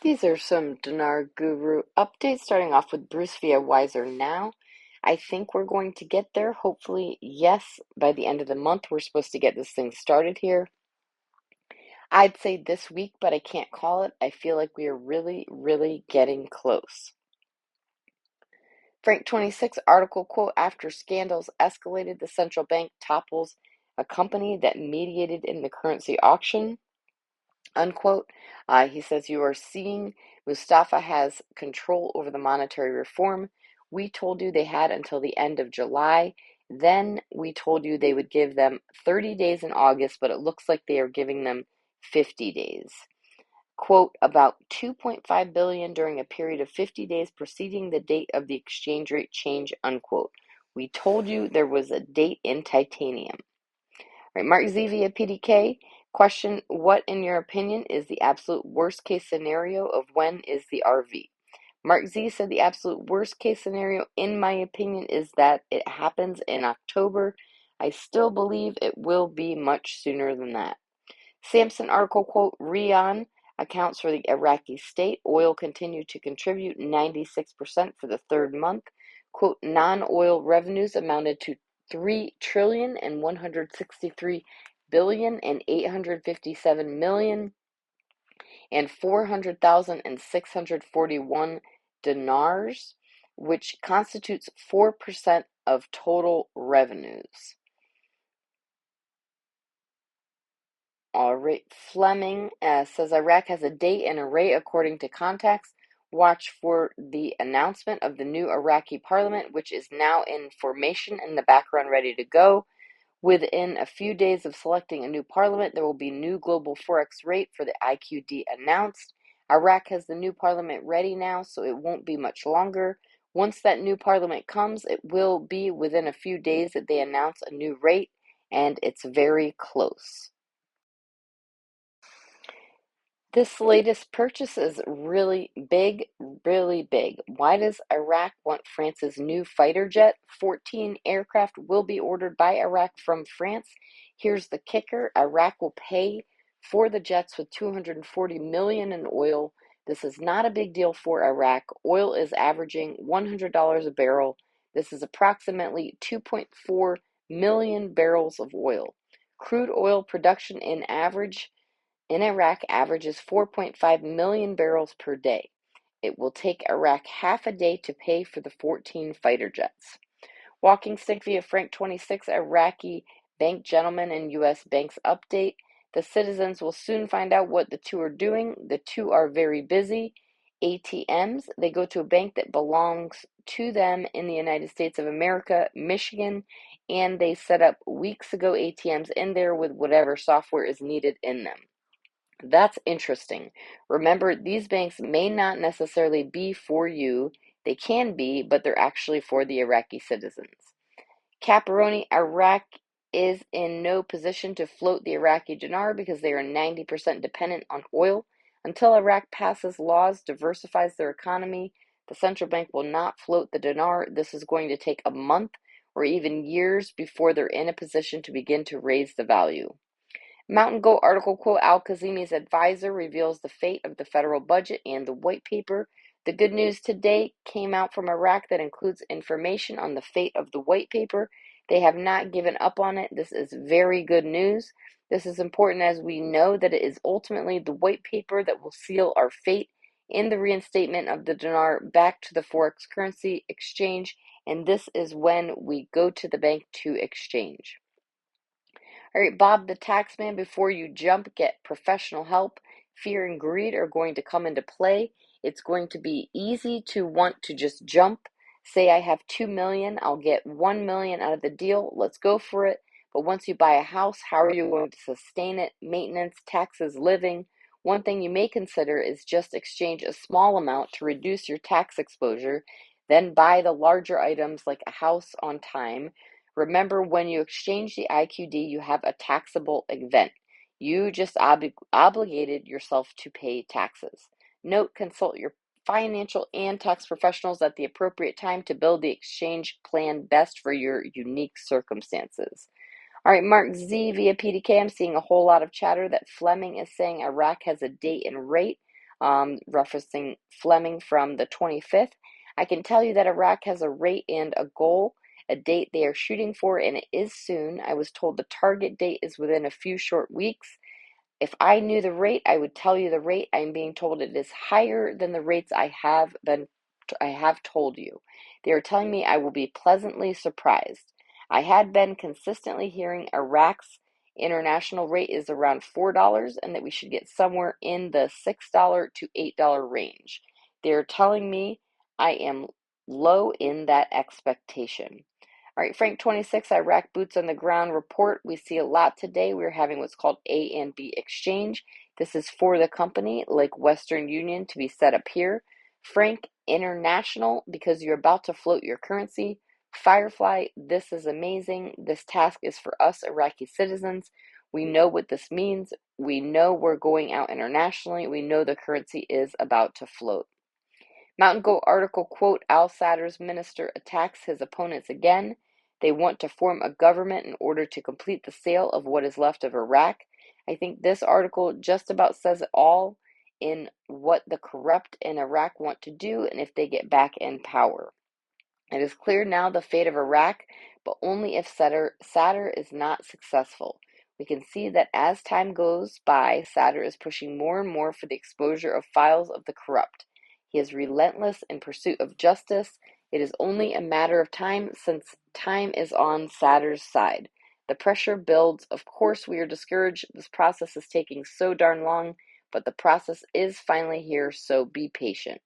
These are some Dinar Guru updates, starting off with Bruce via Wiser Now. I think we're going to get there. Hopefully, yes, by the end of the month, we're supposed to get this thing started here. I'd say this week, but I can't call it. I feel like we are really, really getting close. Frank 26 article quote, after scandals escalated, the central bank topples a company that mediated in the currency auction. Unquote. He says, you are seeing Mustafa has control over the monetary reform. We told you they had until the end of July. Then we told you they would give them 30 days in August, but it looks like they are giving them 50 days. Quote, about 2.5 billion during a period of 50 days preceding the date of the exchange rate change, unquote. We told you there was a date in titanium. Right, Mark Z via PDK. Question, what in your opinion is the absolute worst case scenario of when is the RV? Mark Z said the absolute worst case scenario, in my opinion, is that it happens in October. I still believe it will be much sooner than that. Samson article quote, Rian accounts for the Iraqi state. Oil continued to contribute 96% for the third month. Quote, non-oil revenues amounted to 3,163,857,000,000 and 400,641 dinars, which constitutes 4% of total revenues. All right, Fleming says Iraq has a date and a rate according to contacts. Watch for the announcement of the new Iraqi parliament, which is now in formation in the background, ready to go. Within a few days of selecting a new parliament, there will be new global forex rate for the IQD announced. Iraq has the new parliament ready now, so it won't be much longer. Once that new parliament comes, it will be within a few days that they announce a new rate, and it's very close. This latest purchase is really big, really big. Why does Iraq want France's new fighter jet? 14 aircraft will be ordered by Iraq from France. Here's the kicker. Iraq will pay for the jets with 240 million in oil. This is not a big deal for Iraq. Oil is averaging $100 a barrel. This is approximately 2.4 million barrels of oil. Crude oil production in Iraq averages 4.5 million barrels per day. It will take Iraq half a day to pay for the 14 fighter jets. Walking stick via Frank 26, Iraqi bank gentleman and U.S. banks update. The citizens will soon find out what the two are doing. The two are very busy. ATMs, they go to a bank that belongs to them in the United States of America, Michigan, and they set up weeks ago ATMs in there with whatever software is needed in them. That's interesting. Remember, these banks may not necessarily be for you. They can be, but they're actually for the Iraqi citizens. Caparoni, Iraq is in no position to float the Iraqi dinar because they are 90% dependent on oil. Until Iraq passes laws, diversifies their economy, the central bank will not float the dinar. This is going to take a month or even years before they're in a position to begin to raise the value. Mountain Goat article quote, Al-Kazimi's advisor reveals the fate of the federal budget and the white paper. The good news today came out from Iraq that includes information on the fate of the white paper. They have not given up on it. This is very good news. This is important as we know that it is ultimately the white paper that will seal our fate in the reinstatement of the dinar back to the forex currency exchange, and this is when we go to the bank to exchange. All right, Bob the Taxman, before you jump, get professional help. Fear and greed are going to come into play. It's going to be easy to want to just jump. Say I have 2 million, I'll get 1 million out of the deal. Let's go for it. But once you buy a house, how are you going to sustain it? Maintenance, taxes, living. One thing you may consider is just exchange a small amount to reduce your tax exposure, then buy the larger items like a house on time. Remember, when you exchange the IQD, you have a taxable event. You just obligated yourself to pay taxes. Note, consult your financial and tax professionals at the appropriate time to build the exchange plan best for your unique circumstances. All right, Mark Z via PDK. I'm seeing a whole lot of chatter that Fleming is saying Iraq has a date and rate. referencing Fleming from the 25th. I can tell you that Iraq has a rate and a goal, a date they are shooting for, and it is soon. I was told the target date is within a few short weeks. If I knew the rate, I would tell you the rate. I am being told it is higher than the rates I have told you. They are telling me I will be pleasantly surprised. I had been consistently hearing Iraq's international rate is around $4 and that we should get somewhere in the $6 to $8 range. They are telling me I am low in that expectation. All right, Frank 26, Iraq boots on the ground report. We see a lot today. We're having what's called A and B exchange. This is for the company like Western Union to be set up here. Frank International, because you're about to float your currency. Firefly, this is amazing. This task is for us Iraqi citizens. We know what this means. We know we're going out internationally. We know the currency is about to float. Mountain Goat article, quote, Al Sadr's minister attacks his opponents again. They want to form a government in order to complete the sale of what is left of Iraq. I think this article just about says it all in what the corrupt in Iraq want to do and if they get back in power. It is clear now the fate of Iraq, but only if Sadr is not successful. We can see that as time goes by, Sadr is pushing more and more for the exposure of files of the corrupt. He is relentless in pursuit of justice. It is only a matter of time since time is on Sadr's side. The pressure builds. Of course, we are discouraged. This process is taking so darn long, but the process is finally here, so be patient.